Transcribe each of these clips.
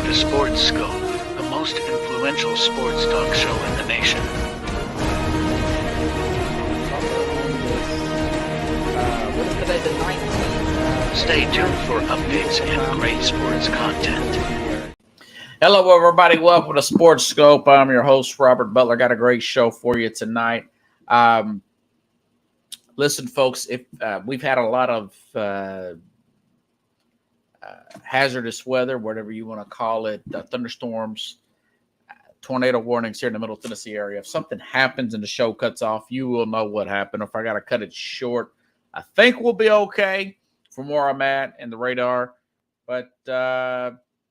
to Sports Scope, the most influential sports talk show in the nation. What is today, the 19th? Stay tuned for updates and great sports content. Hello, everybody. Welcome to Sports Scope. I'm your host, Robert Butler. Got a great show for you tonight. Listen, folks, if we've had a lot of hazardous weather, whatever you want to call it, thunderstorms, tornado warnings here in the Middle Tennessee area. If something happens and the show cuts off, you will know what happened. If I got to cut it short, I think we'll be okay from where I'm at in the radar. But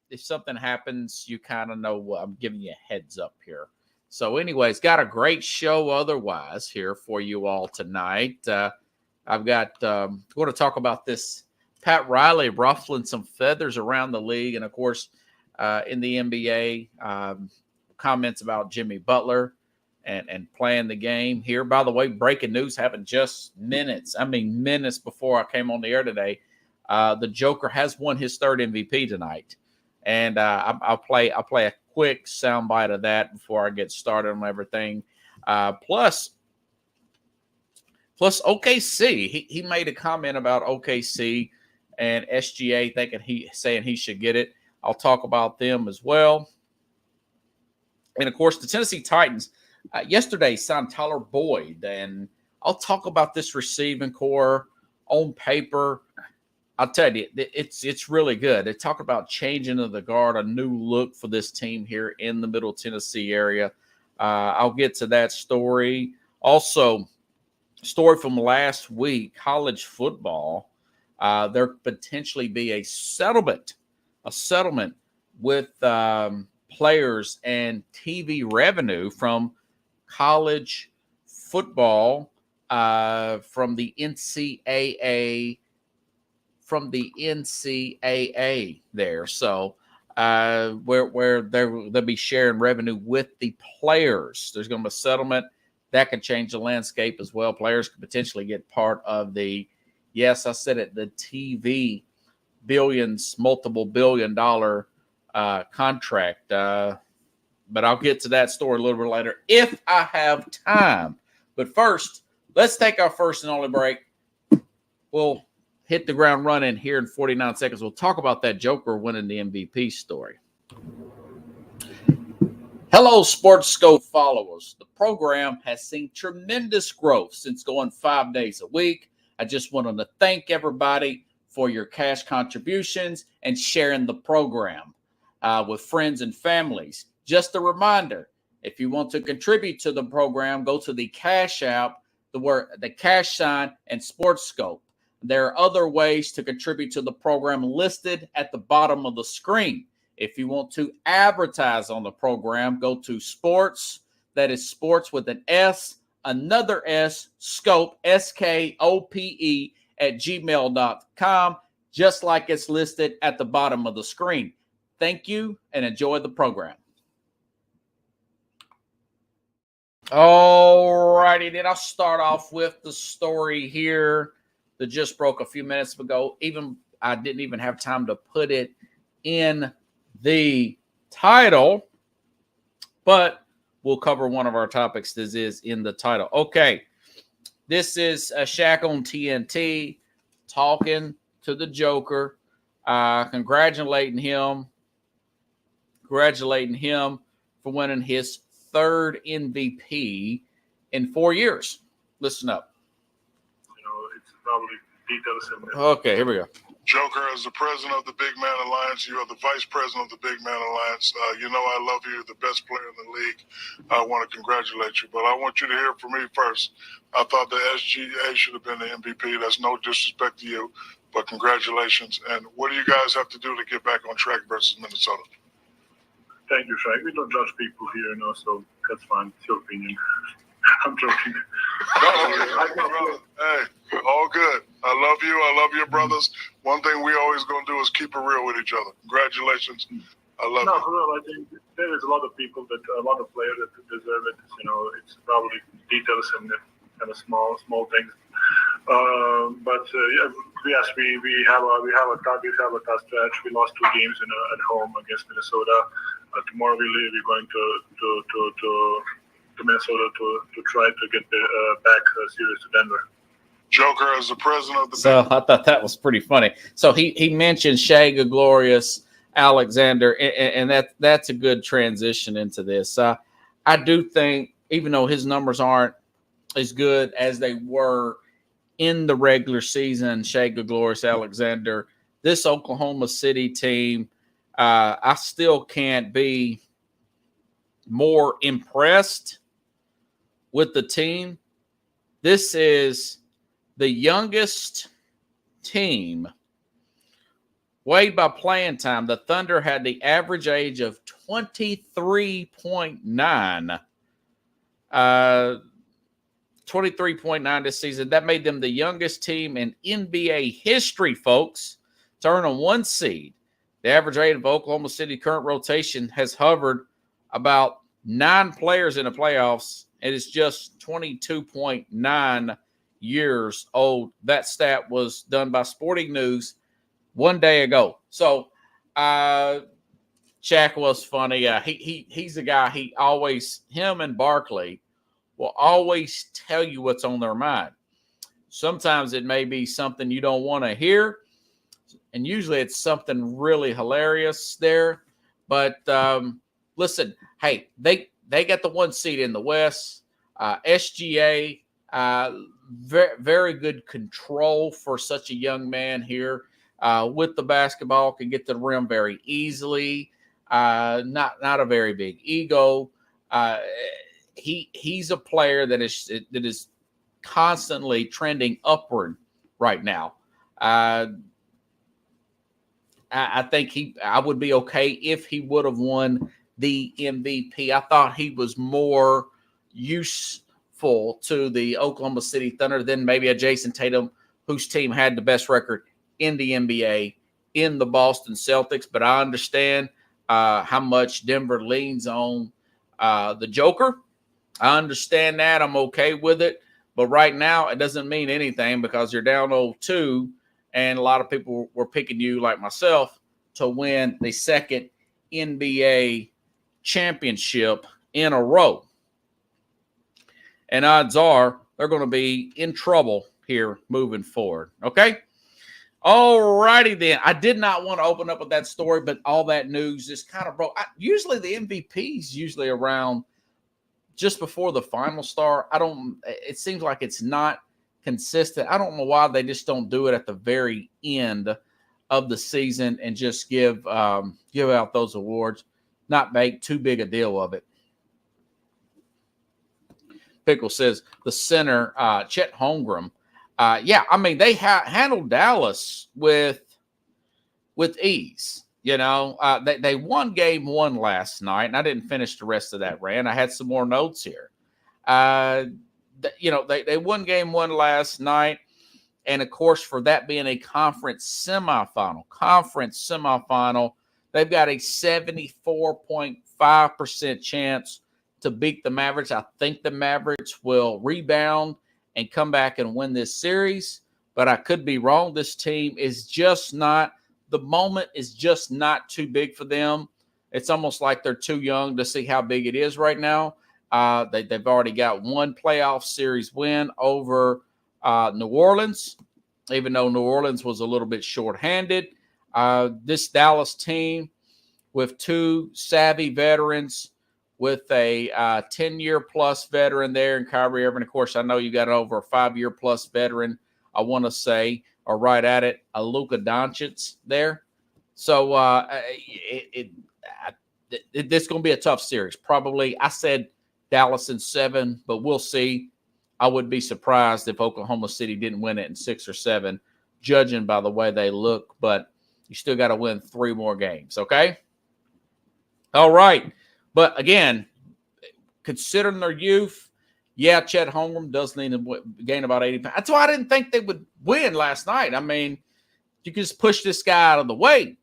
if something happens, you kind of know what I'm giving you a heads up here. So anyways, got a great show otherwise here for you all tonight. I've got, going to talk about this Pat Riley ruffling some feathers around the league. And of course, in the NBA, comments about Jimmy Butler and playing the game here. By the way, breaking news happened just minutes before I came on the air today. The Joker has won his third MVP tonight. And I'll play a quick soundbite of that before I get started on everything. Plus OKC. He made a comment about OKC and SGA saying he should get it. I'll talk about them as well. And of course, the Tennessee Titans yesterday signed Tyler Boyd, and I'll talk about this receiving core on paper. I'll tell you, it's really good. They talk about changing of the guard, a new look for this team here in the Middle Tennessee area. I'll get to that story. Also, story from last week, college football. There potentially be a settlement with players and TV revenue from college football from the NCAA. There. So where they'll be sharing revenue with the players. There's going to be a settlement that can change the landscape as well. Players could potentially get part of the, yes, I said it, the TV multiple billion-dollar contract. But I'll get to that story a little bit later if I have time. But first, let's take our first and only break. We'll hit the ground running here in 49 seconds. We'll talk about that Joker winning the MVP story. Hello, Sports Scope followers. The program has seen tremendous growth since going 5 days a week. I just wanted to thank everybody for your cash contributions and sharing the program with friends and families. Just a reminder, if you want to contribute to the program, go to the Cash App, the cash sign, and Sports Scope. There are other ways to contribute to the program listed at the bottom of the screen. If you want to advertise on the program, go to sports, that is sports with an S, another S, scope, SKOPE, at gmail.com, just like it's listed at the bottom of the screen. Thank you and enjoy the program. All righty, then I'll start off with the story here that just broke a few minutes ago. I didn't even have time to put it in the title, but we'll cover one of our topics. This is in the title. Okay, this is Shaq on TNT talking to the Joker, congratulating him for winning his third MVP in 4 years. Listen up. Probably details in there. Okay, here we go. Joker, as the president of the Big Man Alliance, you are the vice president of the Big Man Alliance. You know I love you. You're the best player in the league. I want to congratulate you, but I want you to hear from me first. I thought the SGA should have been the MVP. That's no disrespect to you, but congratulations. And what do you guys have to do to get back on track versus Minnesota? Thank you, Shaq. We don't judge people here, so that's fine. It's your opinion. I'm joking. Hey, all good. I love you. I love your brothers. One thing we always going to do is keep it real with each other. Congratulations. I love you. No, for real. I think there is a lot of players that deserve it. It's probably details and kind of small things. But yes, we have a tough stretch. We lost 2 games at home against Minnesota. Tomorrow we're going to Minnesota to try to get back series to Denver. Joker, as the president of the So I thought that was pretty funny. So he mentioned Shea Glorious Alexander, and that's a good transition into this. I do think, even though his numbers aren't as good as they were in the regular season, Shea Glorious Alexander, this Oklahoma City team, I still can't be more impressed with the team. This is the youngest team weighed by playing time. The Thunder had the average age of 23.9. 23.9 this season. That made them the youngest team in NBA history, folks, to earn a 1 seed. The average age of Oklahoma City current rotation has hovered about 9 players in the playoffs. It is just 22.9 years old. That stat was done by Sporting News 1 day ago. So, Shaq was funny. He's a guy. Him and Barkley will always tell you what's on their mind. Sometimes it may be something you don't want to hear, and usually it's something really hilarious there. But listen, hey, they got the 1 seed in the West. SGA, very, very good control for such a young man here with the basketball, can get to the rim very easily. Not a very big ego. He's a player that is constantly trending upward right now. I think I would be okay if he would have won the MVP. I thought he was more useful to the Oklahoma City Thunder than maybe a Jason Tatum, whose team had the best record in the NBA in the Boston Celtics. But I understand how much Denver leans on the Joker. I understand that. I'm okay with it. But right now, it doesn't mean anything because you're down 0-2, and a lot of people were picking you, like myself, to win the second NBA championship in a row. And odds are they're going to be in trouble here moving forward. Okay? All righty then. I did not want to open up with that story, but all that news just kind of broke. Usually the MVP's usually around just before the final start. It seems like it's not consistent. I don't know why they just don't do it at the very end of the season and just give out those awards, not make too big a deal of it. Pickle says the center, Chet Holmgren. They handled Dallas with ease. You know, they won game 1 last night, and I didn't finish the rest of that rant. I had some more notes here. They won game 1 last night, and of course, for that being a conference semifinal, they've got a 74.5% chance to beat the Mavericks. I think the Mavericks will rebound and come back and win this series, but I could be wrong. This team is just not. The moment is just not too big for them. It's almost like they're too young to see how big it is right now. They've already got 1 playoff series win over New Orleans, even though New Orleans was a little bit shorthanded. This Dallas team with 2 savvy veterans, with a 10-year-plus veteran there in Kyrie Irving. Of course, I know you got over a 5-year-plus veteran, I want to say, or right at it, a Luka Doncic there. So this is going to be a tough series. Probably, I said Dallas in 7, but we'll see. I would be surprised if Oklahoma City didn't win it in 6 or 7, judging by the way they look. But you still got to win 3 more games, okay? All right. But again, considering their youth, yeah, Chet Holmgren does need to gain about 80 pounds. That's why I didn't think they would win last night. I mean, you could just push this guy out of the way.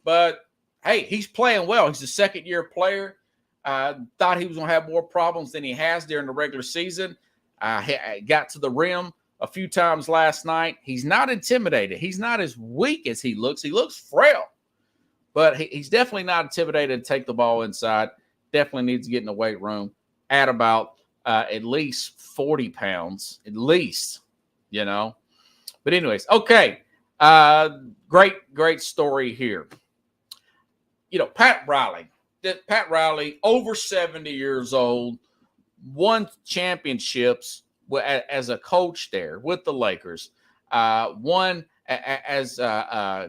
But, hey, he's playing well. He's a second-year player. Thought he was going to have more problems than he has during the regular season. Got to the rim a few times last night. He's not intimidated. He's not as weak as he looks. He looks frail, but he's definitely not intimidated to take the ball inside. Definitely needs to get in the weight room at about at least 40 pounds, at least, you know. But anyways, okay. Great story here. You know, Pat Riley, over 70 years old, won championships as a coach there with the Lakers. Won as I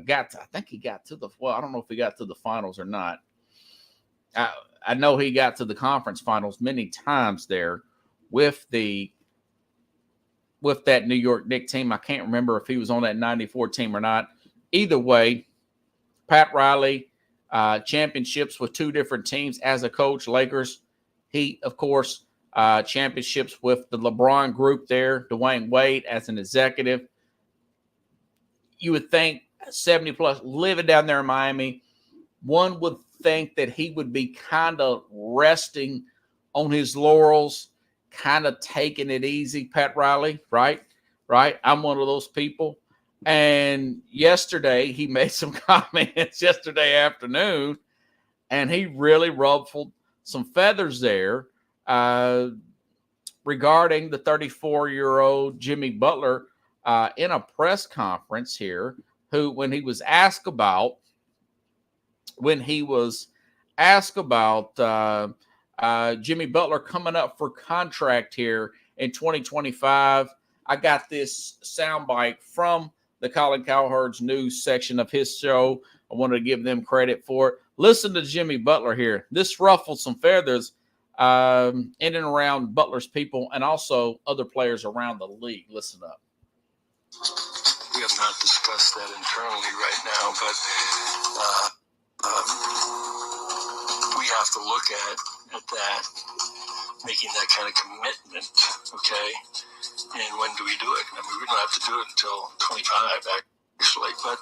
think he got to I don't know if he got to the finals or not. I know he got to the conference finals many times there with that New York Knicks team. I can't remember if he was on that 94 team or not. Either way, Pat Riley, championships with two different teams as a coach, Lakers. He, of course, championships with the LeBron group there, Dwayne Wade as an executive. You would think 70 plus, living down there in Miami, one would think that he would be kind of resting on his laurels, kind of taking it easy, Pat Riley, right? I'm one of those people. And yesterday, he made some comments yesterday afternoon, and he really ruffled some feathers there regarding the 34-year-old Jimmy Butler in a press conference here, who, when he was asked about Jimmy Butler coming up for contract here in 2025, I got this soundbite from the Colin Cowherd's news section of his show. I wanted to give them credit for it. Listen to Jimmy Butler here. This ruffled some feathers in and around Butler's people and also other players around the league. Listen up. We have not discussed that internally right now, but we have to look at that, making that kind of commitment, okay? And when do we do it? I mean, we don't have to do it until 25, actually, but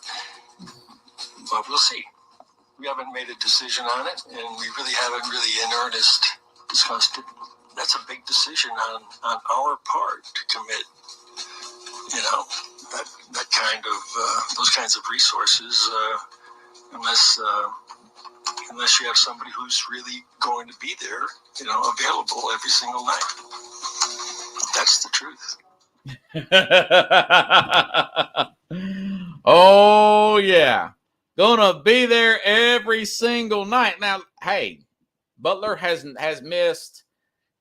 we'll see. We haven't made a decision on it, and we really haven't in earnest discussed it. That's a big decision on our part to commit, that kind of, those kinds of resources, unless you have somebody who's really going to be there, available every single night. That's the truth. Oh, yeah. Gonna be there every single night. Now, hey, Butler has missed.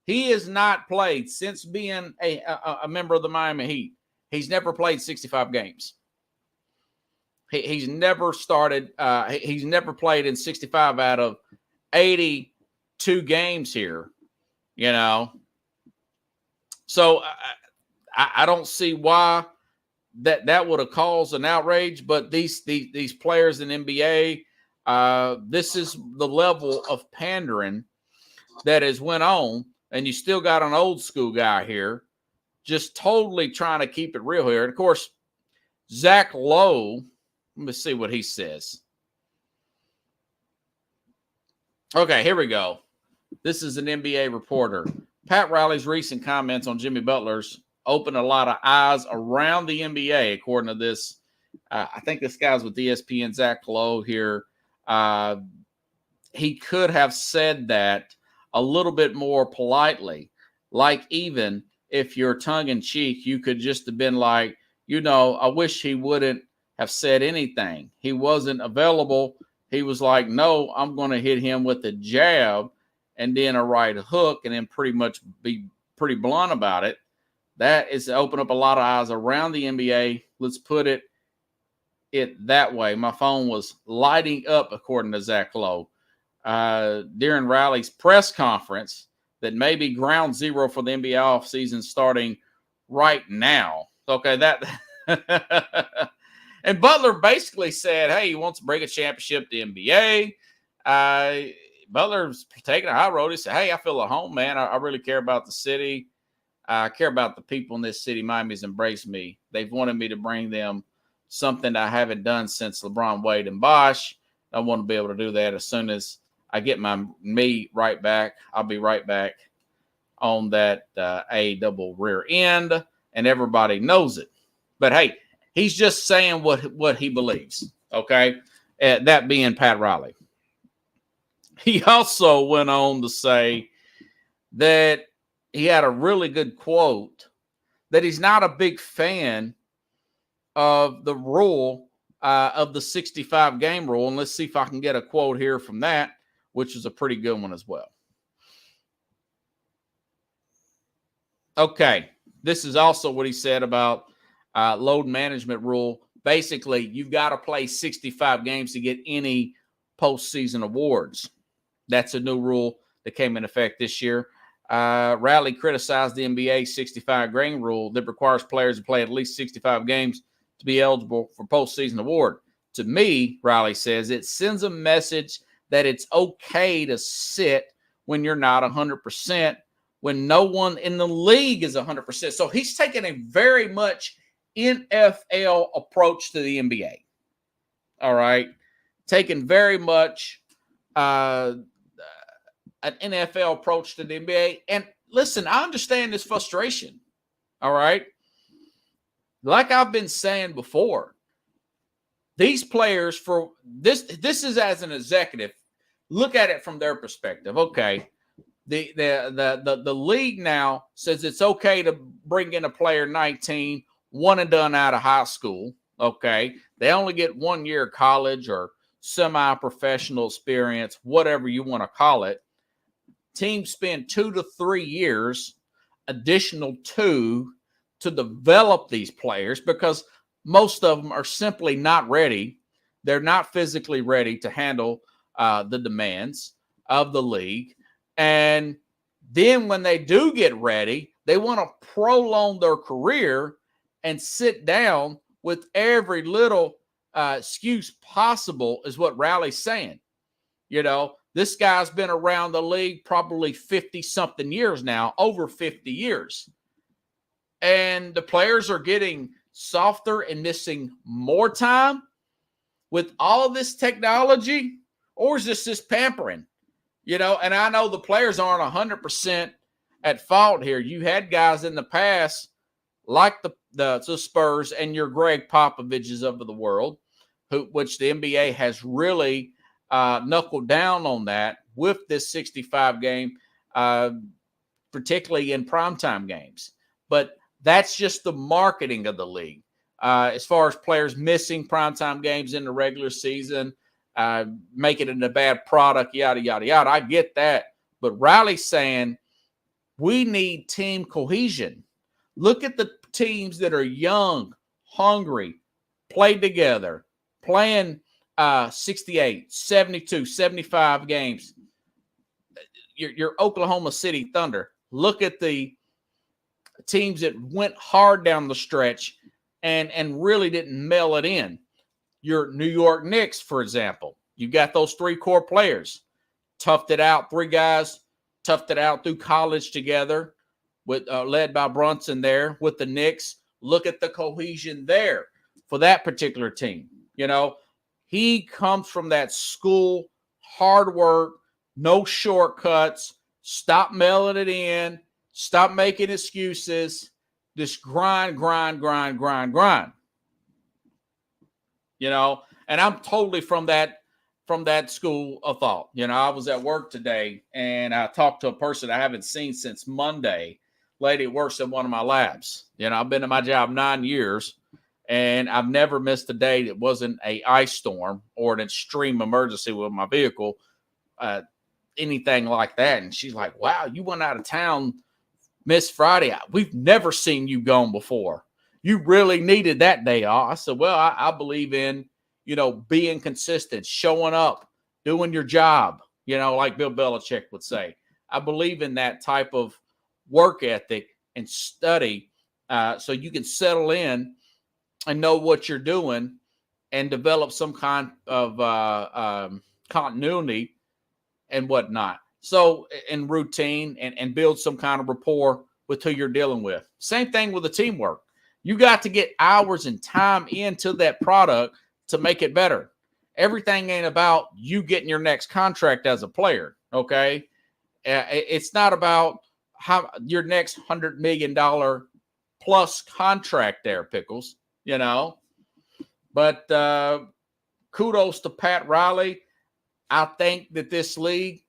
He has not played since being a member of the Miami Heat. He's never played 65 games. He's never started. He's never played in 65 out of 82 games here, So I don't see why that would have caused an outrage. But these players in NBA, this is the level of pandering that has went on, and you still got an old school guy here, just totally trying to keep it real here. And of course, Zach Lowe. Let me see what he says. Okay, here we go. This is an NBA reporter. Pat Riley's recent comments on Jimmy Butler's opened a lot of eyes around the NBA, according to this. I think this guy's with ESPN, Zach Lowe here. He could have said that a little bit more politely. Like, even if you're tongue-in-cheek, you could just have been like, I wish he wouldn't have said anything. He wasn't available. He was like, no, I'm going to hit him with a jab and then a right hook, and then pretty much be pretty blunt about it. That is to open up a lot of eyes around the NBA. Let's put it that way. My phone was lighting up, according to Zach Lowe, during Riley's press conference, that may be ground zero for the NBA offseason starting right now. Okay, that and Butler basically said, hey, he wants to bring a championship to the NBA. Butler's taking a high road. He said, hey, I feel at home, man. I really care about the city. I care about the people in this city. Miami's embraced me. They've wanted me to bring them something that I haven't done since LeBron, Wade, and Bosh. I want to be able to do that as soon as I get my meat right back. I'll be right back on that A double rear end. and everybody knows it. But hey, he's just saying what he believes. Okay, that being Pat Riley. He also went on to say that he had a really good quote that he's not a big fan of the rule of the 65 game rule. And let's see if I can get a quote here from that, which is a pretty good one as well. Okay. This is also what he said about load management rule. Basically, you've got to play 65 games to get any postseason awards. That's a new rule that came in effect this year. Riley criticized the NBA 65 game rule that requires players to play at least 65 games to be eligible for postseason award. To me, Riley says, it sends a message that it's okay to sit when you're not 100%, when no one in the league is 100%. So he's taking a very much NFL approach to the NBA. All right. Taking very much an NFL approach to the NBA. And listen, I understand this frustration. All right. Like I've been saying before, these players, for this is as an executive, look at it from their perspective. Okay. The league now says it's okay to bring in a player 19, one and done out of high school. Okay. They only get 1 year of college or semi-professional experience, whatever you want to call it. Teams spend 2 to 3 years, additional 2, to develop these players because most of them are simply not ready. They're not physically ready to handle the demands of the league. And then when they do get ready, they want to prolong their career and sit down with every little excuse possible is what Riley's saying. You know, this guy's been around the league probably 50-something years now, over 50 years. And the players are getting softer and missing more time with all of this technology, or is this just pampering? You know, and I know the players aren't 100% at fault here. You had guys in the past like the Spurs and your Greg Popoviches of the world, which the NBA has really knuckled down on that with this 65 game, particularly in primetime games. But that's just the marketing of the league. As far as players missing primetime games in the regular season, making it a bad product, yada, yada, yada. I get that. But Riley's saying we need team cohesion. Look at the teams that are young, hungry, played together, playing 68, 72, 75 games. Your Oklahoma City Thunder. Look at the teams that went hard down the stretch and really didn't mail it in. Your New York Knicks, for example. You got those 3 core players. Toughed it out. 3 guys toughed it out through college together, with led by Brunson there with the Knicks. Look at the cohesion there for that particular team. You know, he comes from that school, hard work, no shortcuts, stop mailing it in, stop making excuses, just grind. You know, and I'm totally from that school of thought. You know, I was at work today and I talked to a person I haven't seen since Monday. Lady works at one of my labs. You know, I've been in my job 9 years and I've never missed a day that wasn't an ice storm or an extreme emergency with my vehicle, anything like that. And she's like, wow, you went out of town, missed Friday. We've never seen you gone before. You really needed that day off. I said, well, I believe in, you know, being consistent, showing up, doing your job, you know, like Bill Belichick would say. I believe in that type of work ethic and study so you can settle in and know what you're doing and develop some kind of continuity and whatnot. So, and routine and build some kind of rapport with who you're dealing with. Same thing with the teamwork. You got to get hours and time into that product to make it better. Everything ain't about you getting your next contract as a player, okay? It's not about how your next $100 million plus contract there, Pickles, you know. But kudos to Pat Riley. I think that this league,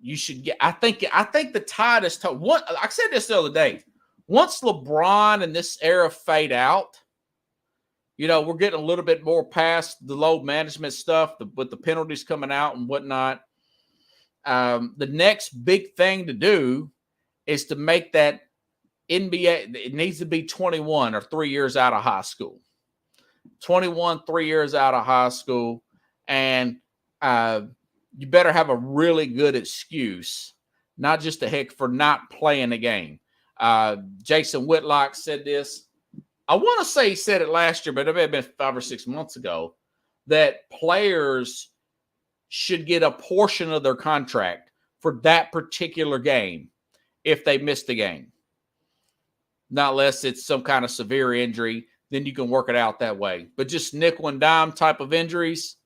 you should get. I think the tide is tough. I said this the other day. Once LeBron and this era fade out, you know, we're getting a little bit more past the load management stuff, with the penalties coming out and whatnot. The next big thing to do is to make that NBA. It needs to be 21 or 3 years out of high school. 21, 3 years out of high school, and you better have a really good excuse, not just a heck for not playing the game. Jason Whitlock said this. I want to say he said it last year, but it may have been 5 or 6 months ago, that players should get a portion of their contract for that particular game if they missed the game. Not unless it's some kind of severe injury, then you can work it out that way. But just nickel and dime type of injuries,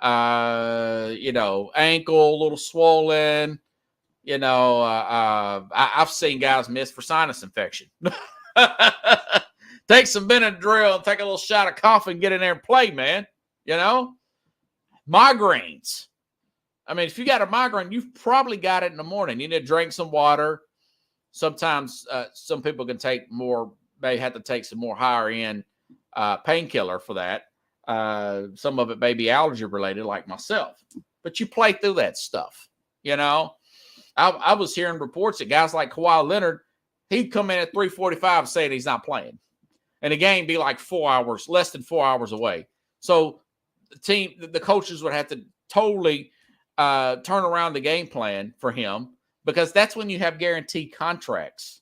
you know, ankle, a little swollen, you know, I've seen guys miss for sinus infection. Take some Benadryl and take a little shot of coffee and get in there and play, man. You know, migraines. I mean, if you got a migraine, you've probably got it in the morning. You need to drink some water. Sometimes some people can take more, may have to take some more higher end painkiller for that. Some of it may be allergy related, like myself. But you play through that stuff, you know. I was hearing reports that guys like Kawhi Leonard, he'd come in at 3:45 saying he's not playing. And the game be like 4 hours, less than 4 hours away. So the coaches would have to totally turn around the game plan for him, because that's when you have guaranteed contracts.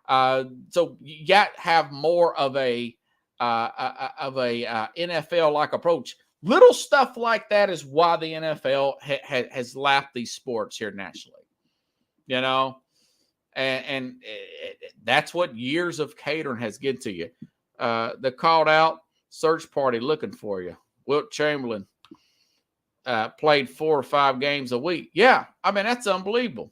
So you got to have more of a NFL-like approach. Little stuff like that is why the NFL has lapped these sports here nationally, you know, and that's what years of catering has given to you. The called out search party looking for you. Wilt Chamberlain played 4 or 5 games a week. Yeah, I mean, that's unbelievable.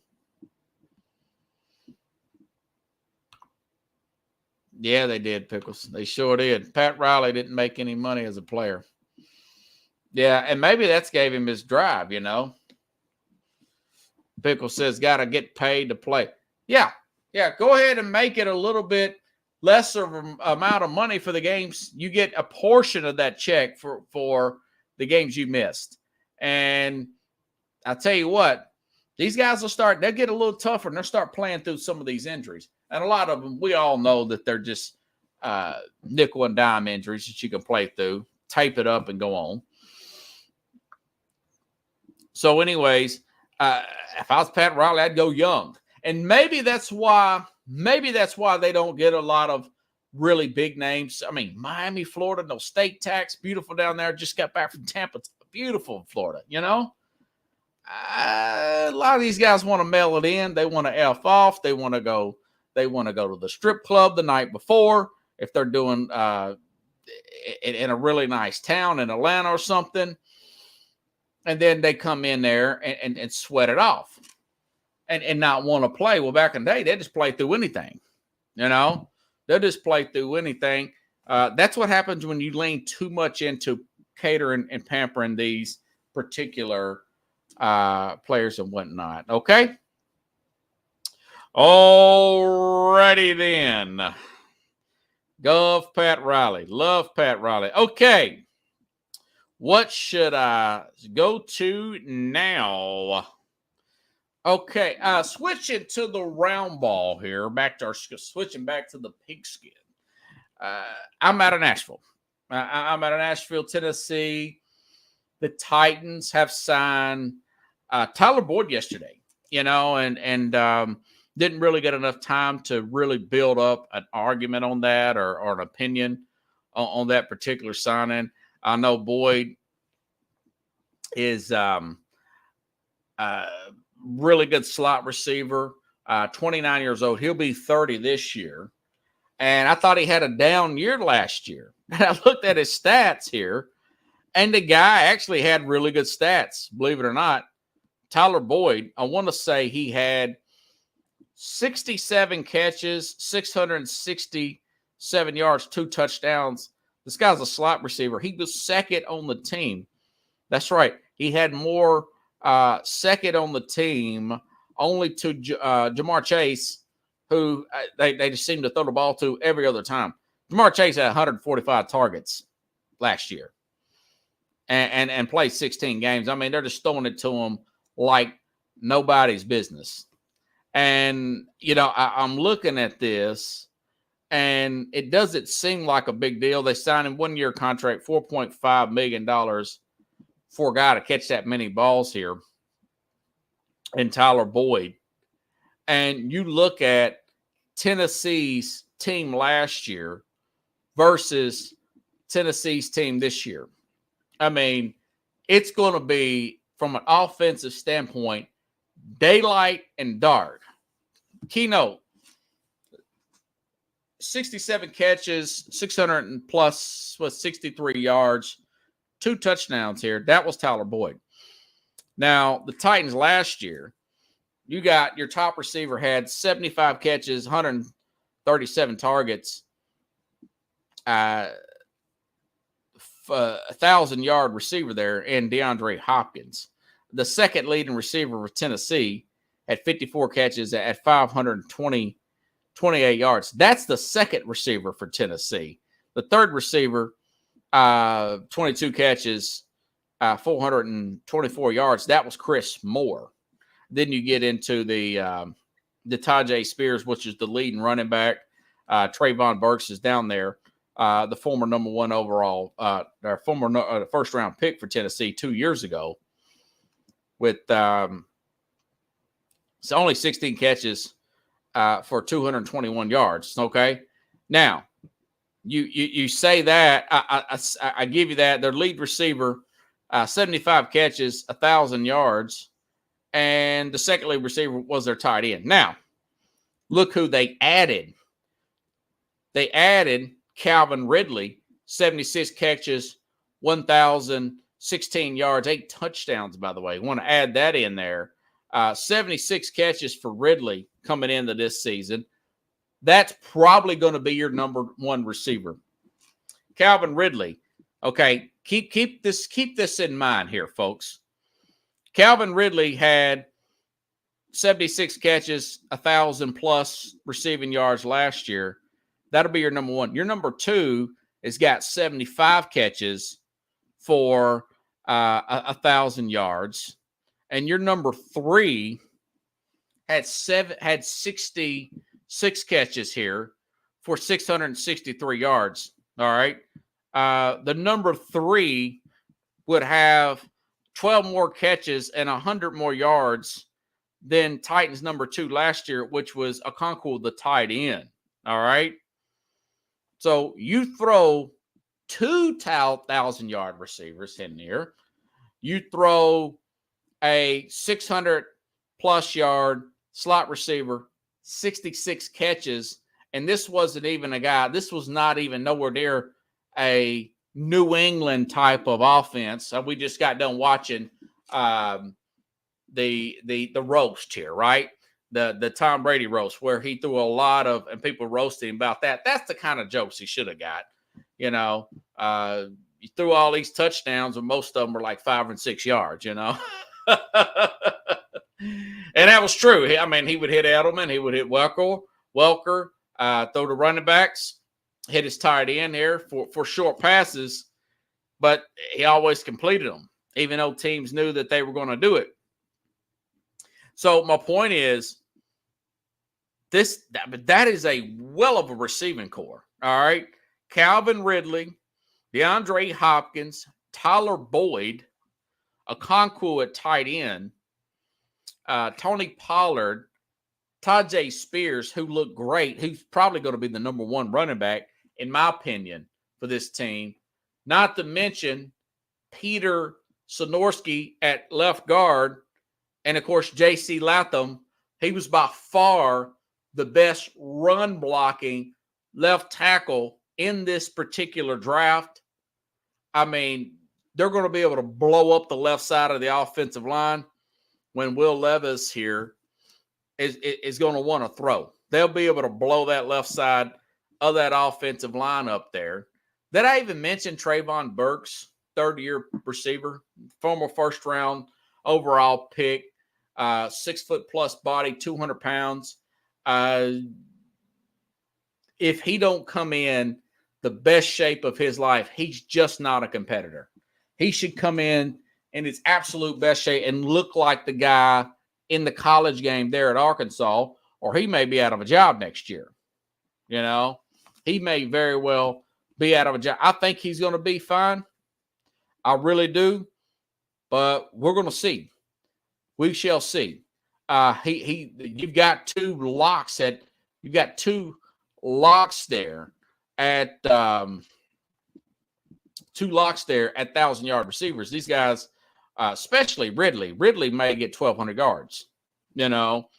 Yeah, they did, Pickles. They sure did. Pat Riley didn't make any money as a player. Yeah, and maybe that's gave him his drive, you know. Pickles says, got to get paid to play. Yeah, go ahead and make it a little bit lesser amount of money for the games. You get a portion of that check for the games you missed. And I tell you what, these guys they'll get a little tougher, and they'll start playing through some of these injuries. And a lot of them, we all know that they're just nickel and dime injuries that you can play through, tape it up, and go on. So anyways, if I was Pat Riley, I'd go young. And maybe that's why they don't get a lot of really big names. I mean, Miami, Florida, no state tax, beautiful down there. Just got back from Tampa, beautiful in Florida, you know. A lot of these guys want to mail it in. They want to F off. They want to go to the strip club the night before if they're doing in a really nice town in Atlanta or something. And then they come in there and sweat it off and not want to play. Well, back in the day, they just play through anything, you know. They'll just play through anything. That's what happens when you lean too much into catering and pampering these particular players and whatnot. Okay. Alrighty then. Love Pat Riley. Okay. What should I go to now? Okay, switching to the round ball here. Switching back to the pigskin. I'm out of Nashville. I'm out of Nashville, Tennessee. The Titans have signed Tyler Boyd yesterday, you know, and didn't really get enough time to really build up an argument on that or an opinion on that particular signing. I know Boyd is really good slot receiver, 29 years old. He'll be 30 this year. And I thought he had a down year last year. And I looked at his stats here, and the guy actually had really good stats, believe it or not. Tyler Boyd, I want to say he had 67 catches, 667 yards, 2 touchdowns. This guy's a slot receiver. He was second on the team. That's right. He had more second on the team, only to Jamar Chase, who they just seem to throw the ball to every other time. Jamar Chase had 145 targets last year and played 16 games. I mean, they're just throwing it to him like nobody's business. And, you know, I'm looking at this, and it doesn't seem like a big deal. They signed him 1-year contract, $4.5 million for a guy to catch that many balls here, and Tyler Boyd. And you look at Tennessee's team last year versus Tennessee's team this year. I mean, it's going to be, from an offensive standpoint, daylight and dark. Keynote, 67 catches, 600 and plus, 63 yards, 2 touchdowns here. That was Tyler Boyd. Now, the Titans last year, you got your top receiver had 75 catches, 137 targets, 1,000-yard receiver there in DeAndre Hopkins. The second leading receiver for Tennessee had 54 catches at 528 yards. That's the second receiver for Tennessee. The third receiver, 22 catches, 424 yards. That was Chris Moore. Then you get into the Tajay Spears, which is the leading running back. Trayvon Burks is down there. The former number 1 overall, our former first-round pick for Tennessee 2 years ago, with it's only 16 catches for 221 yards. Okay, now you say that I give you that. Their lead receiver, 75 catches, 1,000 yards, and the second lead receiver was their tight end. Now, look who they added. They added Calvin Ridley, 76 catches, 1,016 yards, 8 touchdowns, by the way. Want to add that in there. 76 catches for Ridley coming into this season. That's probably going to be your number 1 receiver. Calvin Ridley. Okay, keep this in mind here, folks. Calvin Ridley had 76 catches, 1,000 plus receiving yards last year. That'll be your number 1. Your number 2 has got 75 catches for 1,000 yards. And your number 3 had 66 catches here for 663 yards. All right. The number 3 would have 12 more catches and 100 more yards than Titans number 2 last year, which was Okonkwo, the tight end. All right. So you throw 2 1,000-yard receivers in there. You throw a 600-plus yard slot receiver, 66 catches, and this wasn't even a guy. This was not even nowhere near a New England type of offense. We just got done watching the roast here, right? The Tom Brady roast, where he threw a lot of, and people roasting about that. That's the kind of jokes he should have got. You know, you threw all these touchdowns, and most of them were like 5 and 6 yards, you know. And that was true. I mean, he would hit Edelman, he would hit Welker, throw the running backs, hit his tight end here for short passes, but he always completed them, even though teams knew that they were going to do it. So my point is, that is a well of a receiving core. All right. Calvin Ridley, DeAndre Hopkins, Tyler Boyd, Okonkwo at tight end, Tony Pollard, Tajay Spears, who looked great, who's probably going to be the number 1 running back, in my opinion, for this team. Not to mention Peter Sonorski at left guard, and, of course, J.C. Latham. He was by far the best run-blocking left tackle in this particular draft. I mean, they're going to be able to blow up the left side of the offensive line when Will Levis here is going to want to throw. They'll be able to blow that left side of that offensive line up there. Did I even mention Trayvon Burks, third-year receiver, former first-round overall pick, 6-foot-plus body, 200 pounds. If he don't come in the best shape of his life, he's just not a competitor. He should come in his absolute best shape and look like the guy in the college game there at Arkansas, or he may be out of a job next year. You know, he may very well be out of a job. I think he's going to be fine. I really do, but we're going to see. We shall see. You've got two locks there at 1,000-yard receivers. These guys, especially Ridley may get 1,200 yards, you know,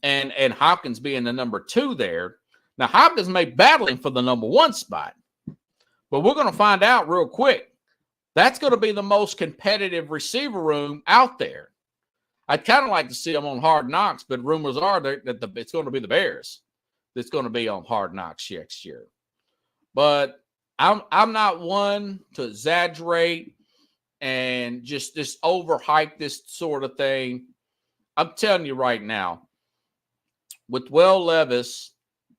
and Hopkins being the number 2 there. Now, Hopkins may be battling for the number 1 spot, but we're going to find out real quick. That's going to be the most competitive receiver room out there. I'd kind of like to see them on Hard Knocks, but rumors are that it's going to be the Bears that's going to be on Hard Knocks next year. But I'm not one to exaggerate and just overhype this sort of thing. I'm telling you right now, with Will Levis,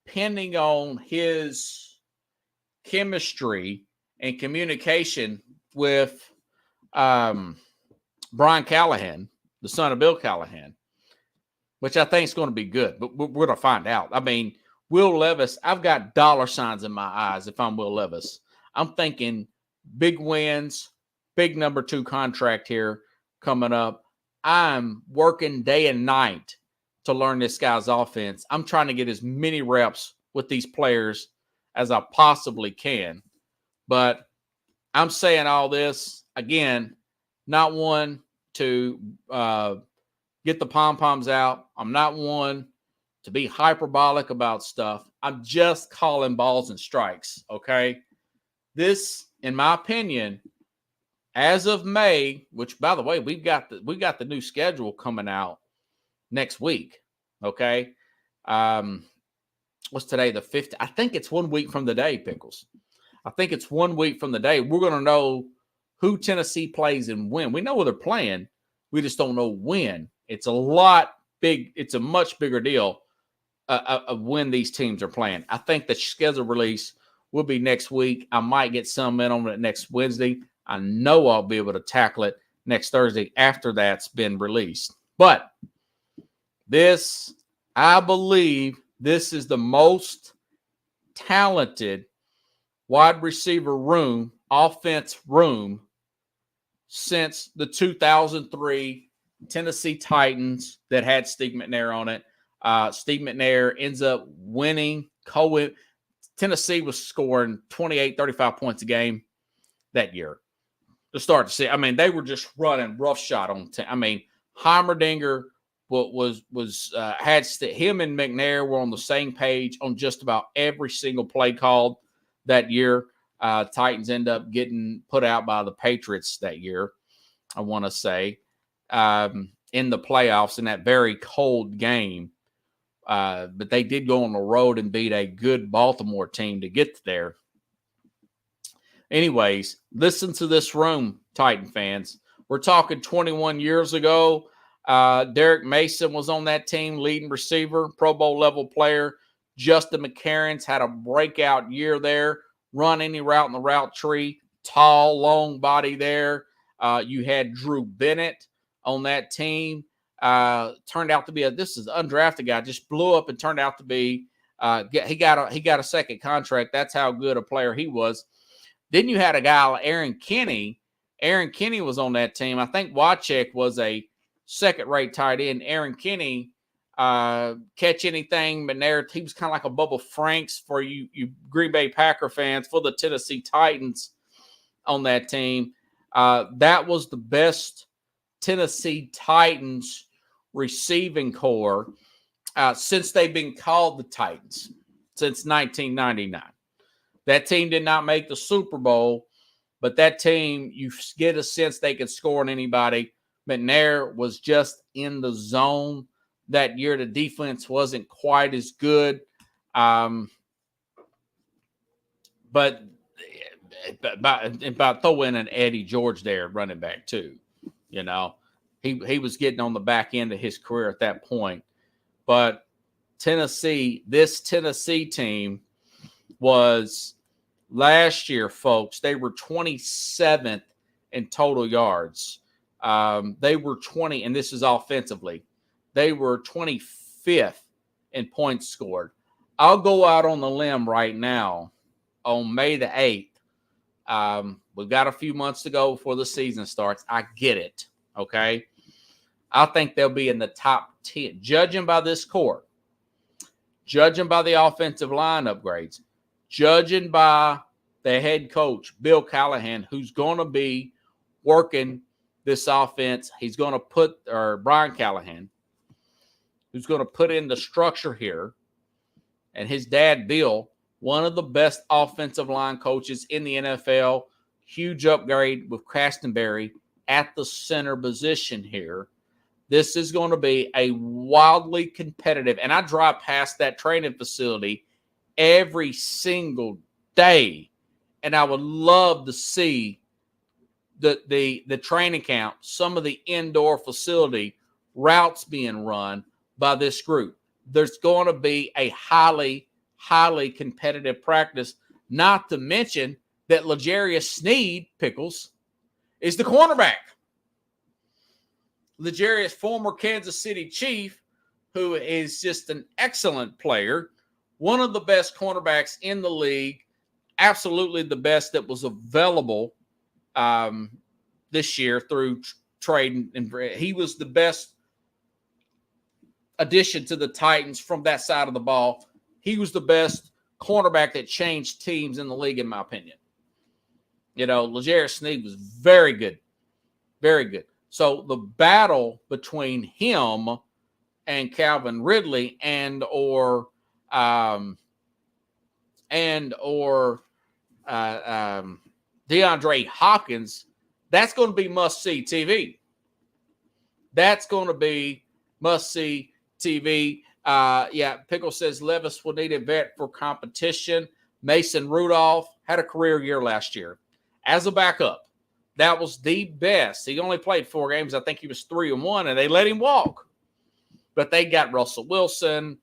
pending on his chemistry and communication with Brian Callahan, the son of Bill Callahan, which I think is going to be good, but we're going to find out. I mean, Will Levis, I've got dollar signs in my eyes if I'm Will Levis. I'm thinking big wins, big number 2 contract here coming up. I'm working day and night to learn this guy's offense. I'm trying to get as many reps with these players as I possibly can. But I'm saying all this, again, not one to get the pom-poms out. I'm not one to be hyperbolic about stuff. I'm just calling balls and strikes, okay? This, in my opinion, as of May, which, by the way, we got the new schedule coming out next week, okay? What's today, the 5th? I think it's 1 week from the day, Pickles. I think it's 1 week from the day. We're going to know who Tennessee plays and when. We know where they're playing. We just don't know when. It's a much bigger deal of when these teams are playing. I think the schedule release will be next week. I might get some in on it next Wednesday. I know I'll be able to tackle it next Thursday after that's been released. But this, I believe, this is the most talented wide receiver room, offense room, since the 2003 Tennessee Titans that had Steve McNair on it. Steve McNair ends up winning. Tennessee was scoring 28, 35 points a game that year. To start to see, I mean, they were just running roughshod on. Heimerdinger him and McNair were on the same page on just about every single play called that year. Titans end up getting put out by the Patriots that year, I want to say, in the playoffs in that very cold game. But they did go on the road and beat a good Baltimore team to get there. Anyways, listen to this room, Titan fans. We're talking 21 years ago. Derek Mason was on that team, leading receiver, Pro Bowl level player. Justin McCarron's had a breakout year there. Run any route in the route tree. Tall, long body there. You had Drew Bennett on that team. Turned out to be this is an undrafted guy. Just blew up and turned out to be. He got a second contract. That's how good a player he was. Then you had a guy like Aaron Kinney. Aaron Kinney was on that team. I think Wycheck was a second-rate tight end. Aaron Kinney, catch anything, McNair, he was kind of like a Bubba Franks for you Green Bay Packer fans, for the Tennessee Titans on that team. That was the best Tennessee Titans receiving corps since they've been called the Titans, since 1999. That team did not make the Super Bowl, but that team, you get a sense they could score on anybody. McNair was just in the zone. that year. The defense wasn't quite as good. But about throw in an Eddie George there, running back too. You know, he was getting on the back end of his career at that point. But this Tennessee team was last year, folks. They were 27th in total yards. They were 20, and this is offensively. They were 25th in points scored. I'll go out on the limb right now on May the 8th. We've got a few months to go before the season starts. I get it, okay? I think they'll be in the top 10, judging by this core, judging by the offensive line upgrades, judging by the head coach, Bill Callahan, who's going to be working this offense. He's going to or Brian Callahan, who's going to put in the structure here, and his dad, Bill, one of the best offensive line coaches in the NFL. Huge upgrade with Castanberry at the center position here. This is going to be a wildly competitive, and I drive past that training facility every single day, and I would love to see the training camp, some of the indoor facility routes being run by this group. There's going to be a highly competitive practice, not to mention that L'Jarius Sneed, Pickles, is the cornerback. L'Jarius, former Kansas City Chief, who is just an excellent player, one of the best cornerbacks in the league, absolutely the best that was available this year through trade. And he was the best addition to the Titans from that side of the ball. He was the best cornerback that changed teams in the league, in my opinion. You know, L'Jarius Sneed was very good. Very good. So the battle between him and Calvin Ridley DeAndre Hopkins, that's going to be must-see TV. That's going to be must-see TV. Pickle says Levis will need a vet for competition. Mason Rudolph had a career year last year as a backup. That was the best. He only played 4 games. I think he was 3-1, and they let him walk. But they got Russell Wilson.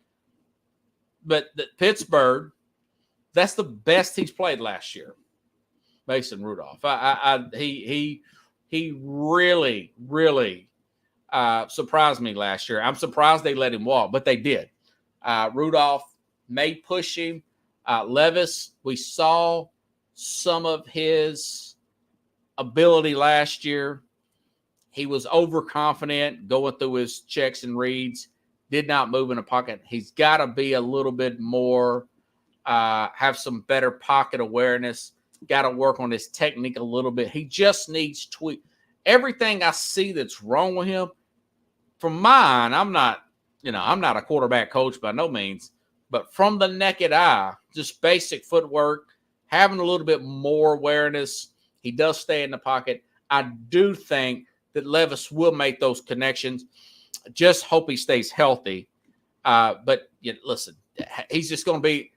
But Pittsburgh, that's the best he's played last year. Mason Rudolph. He really surprised me last year. I'm surprised they let him walk, but they did. Rudolph may push him. Levis, we saw some of his ability last year. He was overconfident going through his checks and reads, did not move in the pocket. He's got to be a little bit more, have some better pocket awareness, got to work on his technique a little bit. He just needs tweak. Everything I see that's wrong with him, from mine, I'm not a quarterback coach by no means, but from the naked eye, just basic footwork, having a little bit more awareness. He does stay in the pocket. I do think that Levis will make those connections. Just hope he stays healthy. But listen, he's just going to be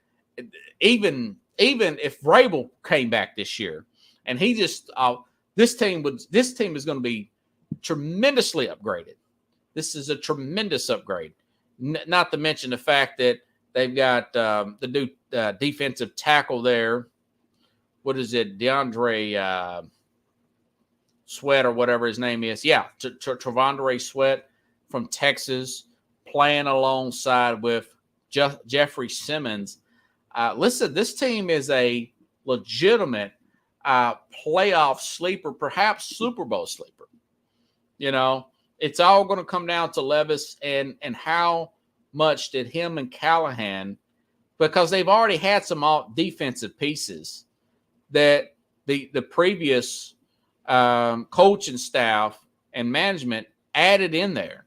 even if Vrabel came back this year, and he just this team is going to be tremendously upgraded. This is a tremendous upgrade. Not to mention the fact that they've got the new defensive tackle there. What is it? DeAndre Sweat or whatever his name is. Yeah, Travondre Sweat from Texas playing alongside with Jeffrey Simmons. Listen, this team is a legitimate playoff sleeper, perhaps Super Bowl sleeper. You know, it's all going to come down to Levis and how much did him and Callahan, because they've already had some defensive pieces that the previous coaching staff and management added in there.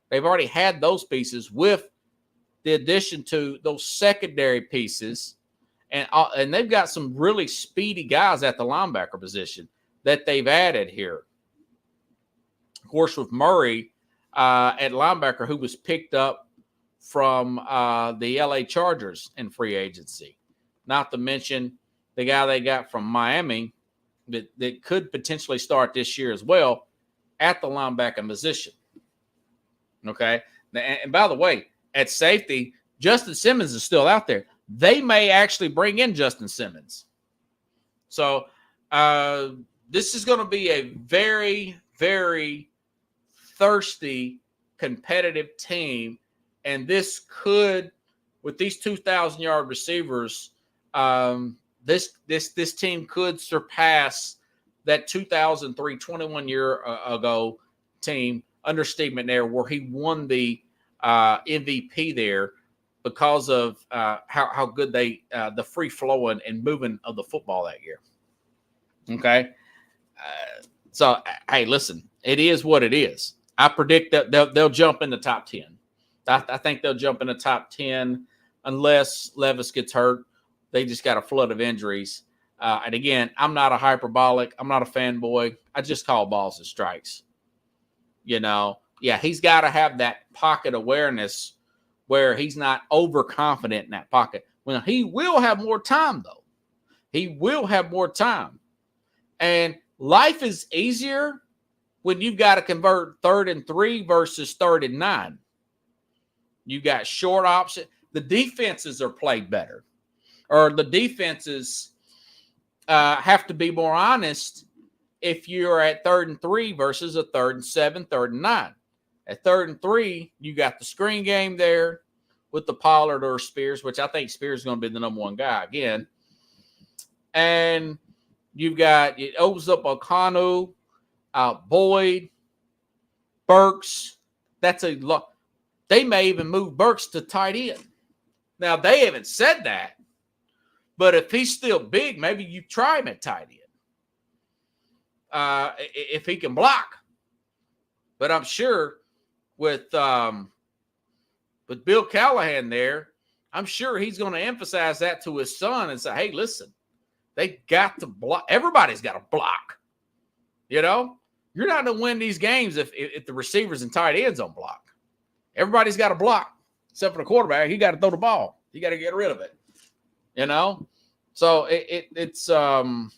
They've already had those pieces with the addition to those secondary pieces, and they've got some really speedy guys at the linebacker position that they've added here. Of course, with Murray, at linebacker who was picked up from the LA Chargers in free agency. Not to mention the guy they got from Miami that could potentially start this year as well at the linebacker position. Okay. And by the way, at safety, Justin Simmons is still out there. They may actually bring in Justin Simmons. So this is going to be a very, very thirsty, competitive team. And this could, with these 2,000-yard receivers, this team could surpass that 2003, 21 year ago team under Steve McNair, where he won the MVP there because of how good they the free flowing and moving of the football that year. Okay, so hey, listen, it is what it is. I predict that they'll jump in the top 10. I think they'll jump in the top 10 unless Levis gets hurt. They just got a flood of injuries. And again, I'm not a hyperbolic. I'm not a fanboy. I just call balls and strikes. You know, yeah, he's got to have that pocket awareness where he's not overconfident in that pocket. Well, he will have more time, though. He will have more time. And life is easier when you've got to convert 3rd and 3 versus 3rd and 9. You got short option. The defenses are played better. Or the defenses have to be more honest if you're at 3rd and 3 versus a 3rd and 7, 3rd and 9. At 3rd and 3, you got the screen game there with the Pollard or Spears, which I think Spears is going to be the number one guy again. And you've got, it opens up O'Connell, Boyd, Burks. That's a lot. They may even move Burks to tight end. Now, they haven't said that. But if he's still big, maybe you try him at tight end. If he can block. But I'm sure with Bill Callahan there, I'm sure he's going to emphasize that to his son and say, hey, listen, they got to block. Everybody's got to block. You know? You're not going to win these games if the receivers and tight ends don't block. Everybody's got to block, except for the quarterback. He got to throw the ball. You got to get rid of it. You know? So it's I'm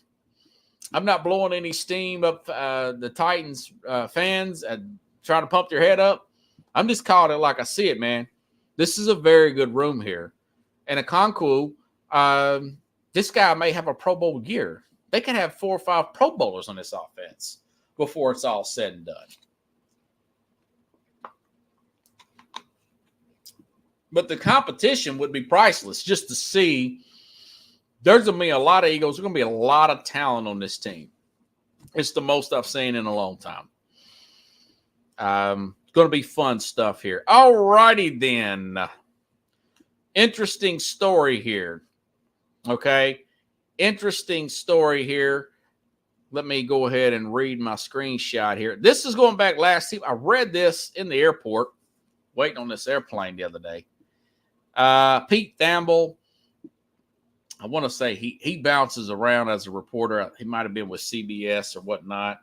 not blowing any steam up the Titans fans and trying to pump their head up. I'm just calling it like I see it, man. This is a very good room here. And Okonkwo, this guy may have a Pro Bowl year. They can have 4 or 5 Pro Bowlers on this offense before it's all said and done. But the competition would be priceless just to see. There's going to be a lot of Eagles. There's going to be a lot of talent on this team. It's the most I've seen in a long time. It's going to be fun stuff here. All righty then. Interesting story here. Okay. Interesting story here. Let me go ahead and read my screenshot here. This is going back last week. I read this in the airport, waiting on this airplane the other day. Pete Thamel, I want to say he bounces around as a reporter. He might have been with CBS or whatnot,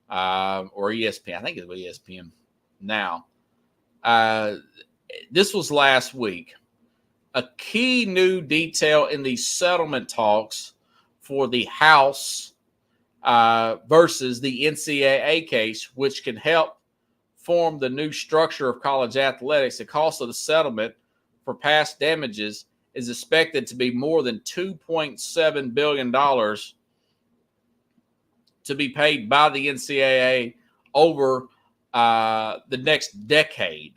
or ESPN. I think it's with ESPN now. This was last week. A key new detail in the settlement talks for the House versus the NCAA case, which can help form the new structure of college athletics. The cost of the settlement for past damages is expected to be more than $2.7 billion to be paid by the NCAA over the next decade.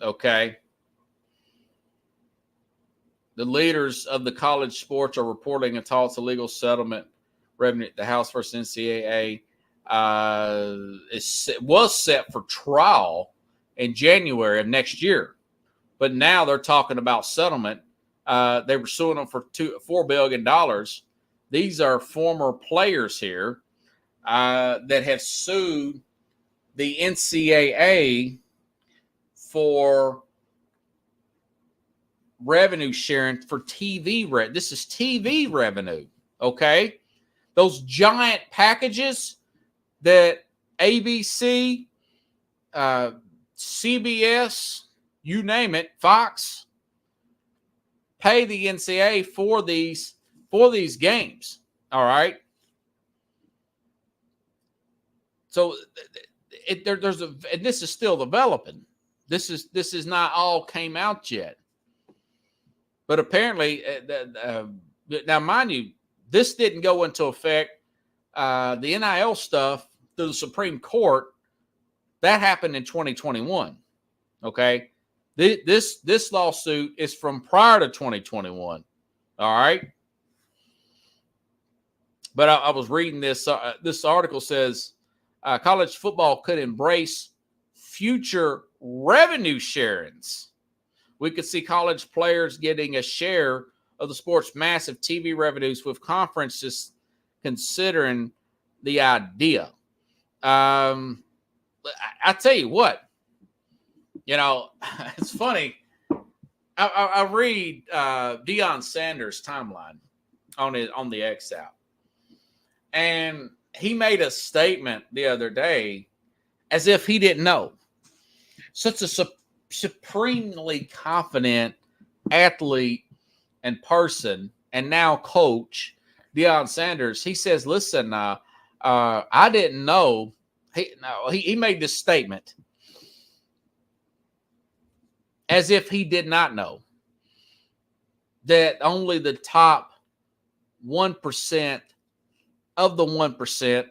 Okay. The leaders of the college sports are reporting a talks of legal settlement revenue. The House versus NCAA was set for trial in January of next year. But now they're talking about settlement. They were suing them for $4 billion. These are former players here that have sued the NCAA for revenue sharing for TV. This is TV revenue, okay? Those giant packages that ABC CBS, you name it, Fox, pay the NCAA for these games. All right. So there's and this is still developing. This is not all came out yet. But apparently, now mind you, this didn't go into effect. The NIL stuff through the Supreme Court, that happened in 2021. Okay, this lawsuit is from prior to 2021. All right, but I was reading this. This article says college football could embrace future revenue sharings. We could see college players getting a share of the sport's massive TV revenues, with conferences considering the idea. I tell you what, it's funny. I read Deion Sanders' timeline on the X app, and he made a statement the other day as if he didn't know. Such a supremely confident athlete and person, and now coach, Deion Sanders. He says, "Listen, I didn't know." He made this statement as if he did not know that only the top 1% of the 1%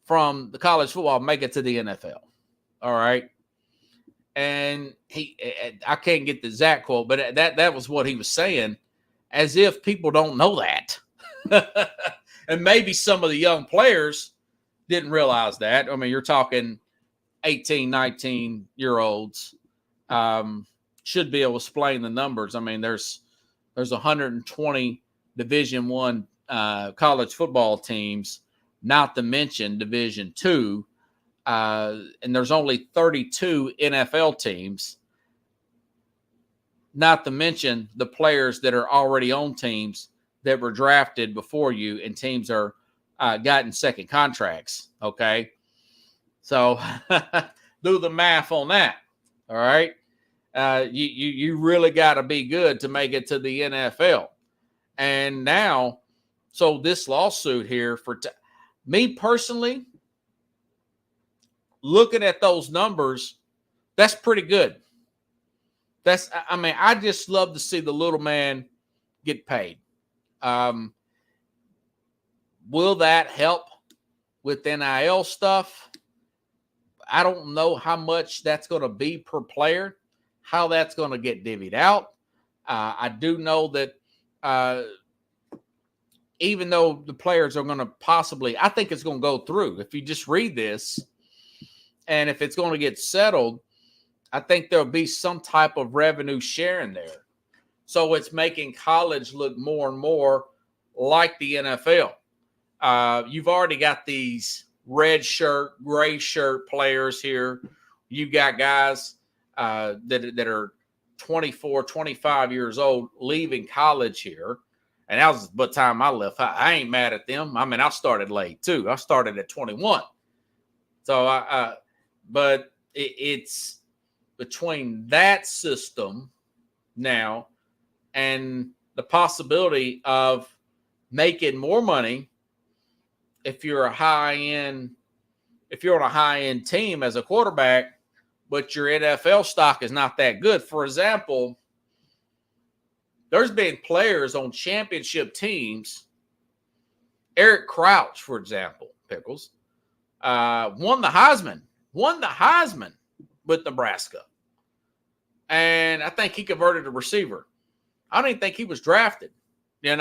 from the college football make it to the NFL. All right. And I can't get the exact quote, but that was what he was saying, as if people don't know that. And maybe some of the young players didn't realize that. I mean, you're talking 18, 19-year-olds should be able to explain the numbers. I mean, there's 120 Division I college football teams, not to mention Division II. And there's only 32 NFL teams, not to mention the players that are already on teams that were drafted before you, and teams are gotten second contracts. Okay. So do the math on that. All right. You really got to be good to make it to the NFL. And now, so this lawsuit here for me personally, looking at those numbers, that's pretty good. I just love to see the little man get paid. Will that help with NIL stuff? I don't know how much that's going to be per player, how that's going to get divvied out. I do know that even though the players are going to possibly, I think it's going to go through. If you just read this, and if it's going to get settled, I think there'll be some type of revenue sharing there. So it's making college look more and more like the NFL. You've already got these red shirt, gray shirt players here. You've got guys that are 24, 25 years old leaving college here. And that was the time I left. I ain't mad at them. I mean, I started late too. I started at 21. So but it's between that system now and the possibility of making more money if you're on a high-end team as a quarterback, but your NFL stock is not that good. For example, there's been players on championship teams. Eric Crouch, for example, Pickles, won the Heisman with Nebraska. And I think he converted a receiver. I don't even think he was drafted, You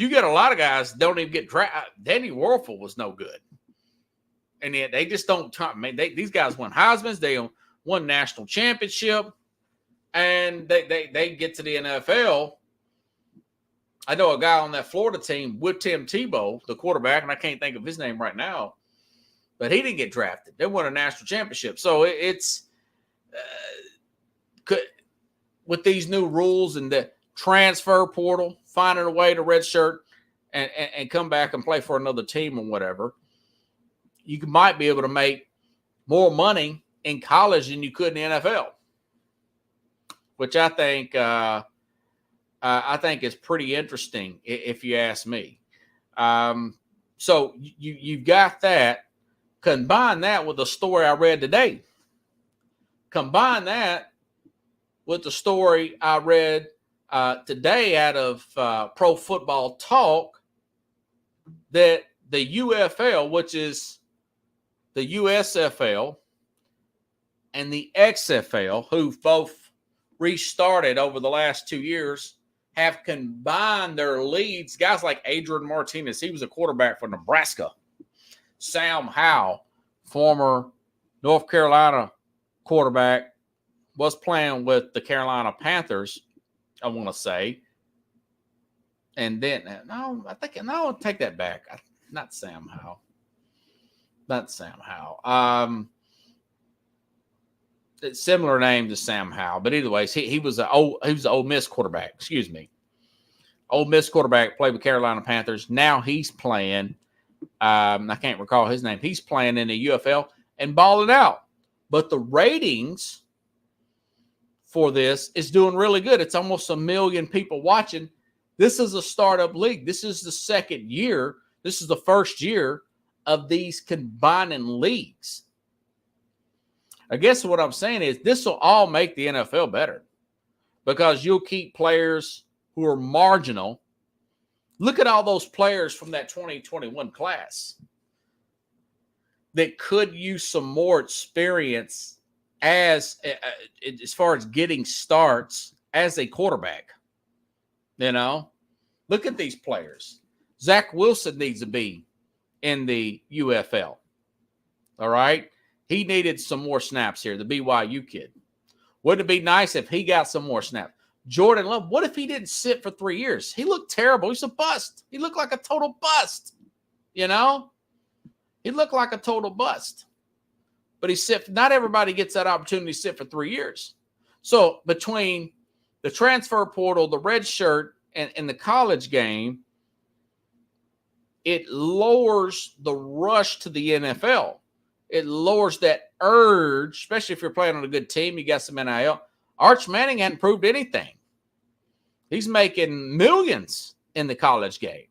get a lot of guys don't even get drafted. Danny Werfel was no good. And yet they just don't these guys won Heismans, they won national championship, and they get to the NFL. I know a guy on that Florida team with Tim Tebow, the quarterback, and I can't think of his name right now, but he didn't get drafted. They won a national championship. So it's with these new rules and the transfer portal, finding a way to redshirt and come back and play for another team or whatever, you might be able to make more money in college than you could in the NFL, which I think is pretty interesting if you ask me. So you've got that. Combine that with the story I read today. Combine that with the story I read today out of Pro Football Talk that the UFL, which is the USFL, and the XFL, who both restarted over the last 2 years, have combined their leads. Guys like Adrian Martinez, he was a quarterback for Nebraska. Sam Howell, former North Carolina quarterback, was playing with the Carolina Panthers, I want to say. And then, I'll take that back. Not Sam Howell. Similar name to Sam Howell, but either ways, he was an Ole Miss quarterback. Excuse me, Ole Miss quarterback, played with Carolina Panthers. Now he's playing. I can't recall his name. He's playing in the UFL and balling out. But the ratings for this is doing really good. It's almost 1 million people watching. This is a startup league. This is the second year. This is the first year of these combining leagues. I guess what I'm saying is this will all make the NFL better because you'll keep players who are marginal. Look at all those players from that 2021 class that could use some more experience as far as getting starts as a quarterback. You know, look at these players. Zach Wilson needs to be in the UFL. All right. He needed some more snaps here, the BYU kid. Wouldn't it be nice if he got some more snaps? Jordan Love, what if he didn't sit for 3 years? He looked terrible. He's a bust. He looked like a total bust. You know? He looked like a total bust. But not everybody gets that opportunity to sit for 3 years. So between the transfer portal, the red shirt, and the college game, it lowers the rush to the NFL. It lowers that urge, especially if you're playing on a good team, you got some NIL. Arch Manning hadn't proved anything. He's making millions in the college game.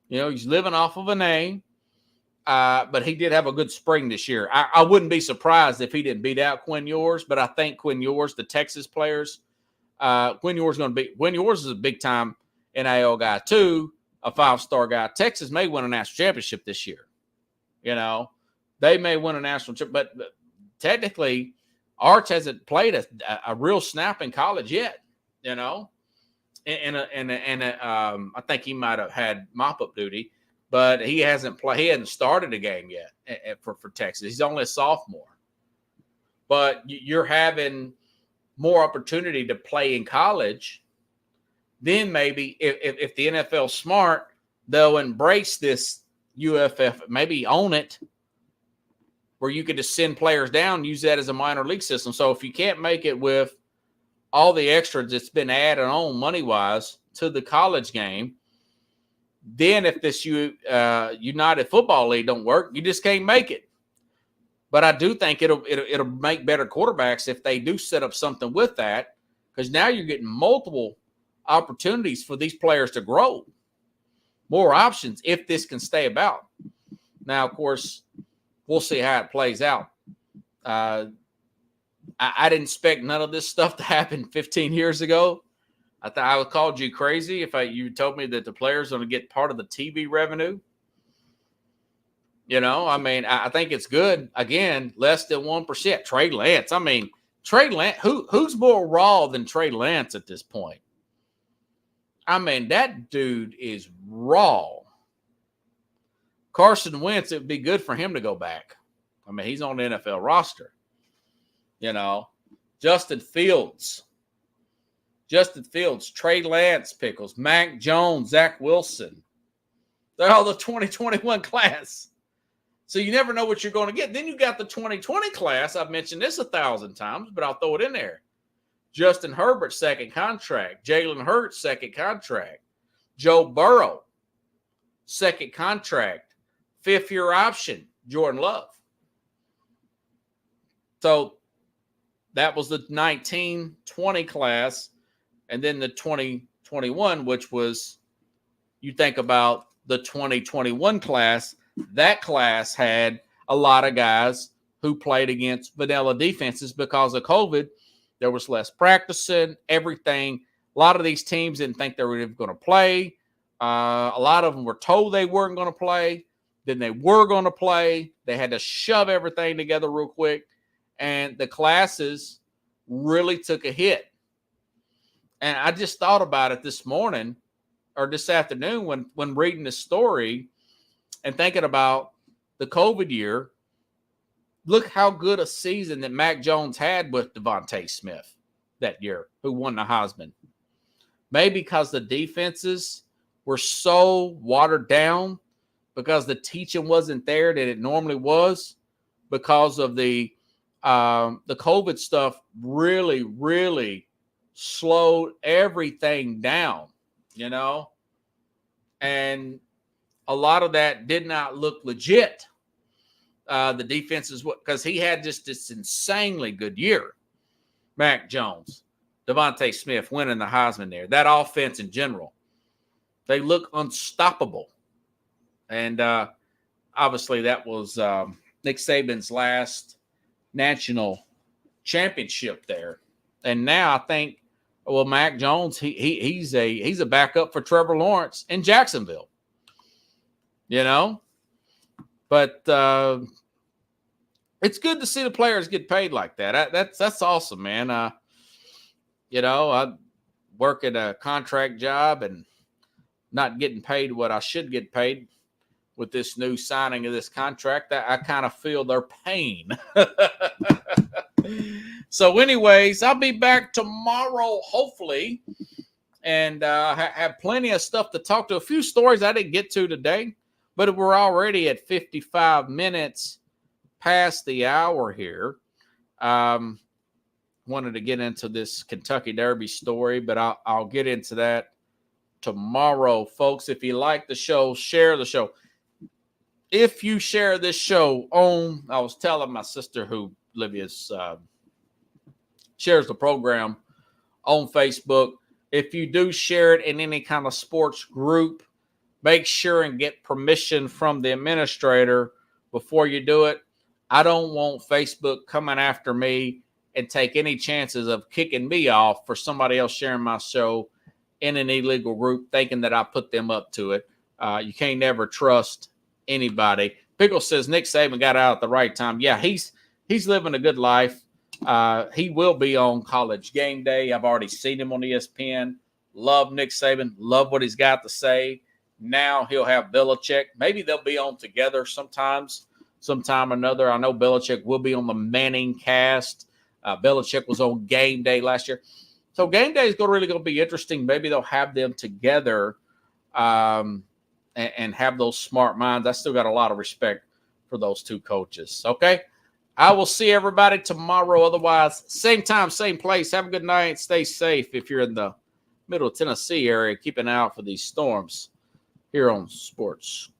You know, he's living off of a name, but he did have a good spring this year. I wouldn't be surprised if he didn't beat out Quinn Ewers, but I think Quinn Ewers, the Texas players, Quinn Ewers is a big-time NIL guy too, a 5-star guy. Texas may win a national championship this year. You know, they may win a national championship, but technically, Arch hasn't played a real snap in college yet. You know, and I think he might have had mop-up duty, but he hasn't played. He hasn't started a game yet for Texas. He's only a sophomore. But you're having more opportunity to play in college. Then maybe if the NFL's smart, they'll embrace this UFF, maybe own it, where you could just send players down and use that as a minor league system. So if you can't make it with all the extras that's been added on money-wise to the college game, then if this United Football League don't work, you just can't make it. But I do think it'll make better quarterbacks if they do set up something with that, because now you're getting multiple opportunities for these players to grow, more options if this can stay about. Now, of course, we'll see how it plays out. I didn't expect none of this stuff to happen 15 years ago. I thought I would called you crazy if you told me that the players are going to get part of the TV revenue. You know, I mean, I think it's good. Again, less than 1%. Trey Lance. I mean, Trey Lance. Who's more raw than Trey Lance at this point? I mean, that dude is raw. Carson Wentz, it would be good for him to go back. I mean, he's on the NFL roster. You know, Justin Fields, Trey Lance, Pickles, Mac Jones, Zach Wilson. They're all the 2021 class. So you never know what you're going to get. Then you got the 2020 class. I've mentioned this 1,000 times, but I'll throw it in there. Justin Herbert, second contract. Jalen Hurts, second contract. Joe Burrow, second contract. 5th-year option. Jordan Love. So that was the 1920 class, and then the 2021, which was, you think about the 2021 class, that class had a lot of guys who played against vanilla defenses because of COVID. There was less practicing, everything. A lot of these teams didn't think they were even going to play. A lot of them were told they weren't going to play. Then they were going to play. They had to shove everything together real quick. And the classes really took a hit. And I just thought about it this morning or this afternoon when reading the story and thinking about the COVID year. Look how good a season that Mac Jones had with Devontae Smith that year, who won the Heisman. Maybe because the defenses were so watered down, because the teaching wasn't there that it normally was, because of the COVID stuff really, really slowed everything down, you know? And a lot of that did not look legit. The defenses, because he had just this insanely good year. Mac Jones, Devontae Smith winning the Heisman there. That offense in general, they look unstoppable. And obviously that was Nick Saban's last national championship there. And now I think, well, Mac Jones, he's a backup for Trevor Lawrence in Jacksonville. You know? But it's good to see the players get paid like that. That's awesome, man. You know, I work at a contract job and not getting paid what I should get paid with this new signing of this contract. I kind of feel their pain. So anyways, I'll be back tomorrow, hopefully, and have plenty of stuff to talk to. A few stories I didn't get to today, but we're already at 55 minutes past the hour here. Wanted to get into this Kentucky Derby story, but I'll get into that tomorrow, folks. If you like the show, share the show. If you share this show I was telling my sister who Livia's shares the program on Facebook. If you do share it in any kind of sports group, make sure and get permission from the administrator before you do it. I don't want Facebook coming after me and take any chances of kicking me off for somebody else sharing my show in an illegal group, thinking that I put them up to it. You can't never trust anybody. Pickle says Nick Saban got out at the right time. Yeah, he's living a good life. He will be on College Game Day. I've already seen him on ESPN. Love Nick Saban. Love what he's got to say. Now he'll have Belichick. Maybe they'll be on together sometime or another. I know Belichick will be on the Manning cast. Belichick was on Game Day last year. So Game Day is really going to be interesting. Maybe they'll have them together and have those smart minds. I still got a lot of respect for those two coaches. Okay? I will see everybody tomorrow. Otherwise, same time, same place. Have a good night. Stay safe. If you're in the Middle Tennessee area, keep an eye out for these storms here on Sports.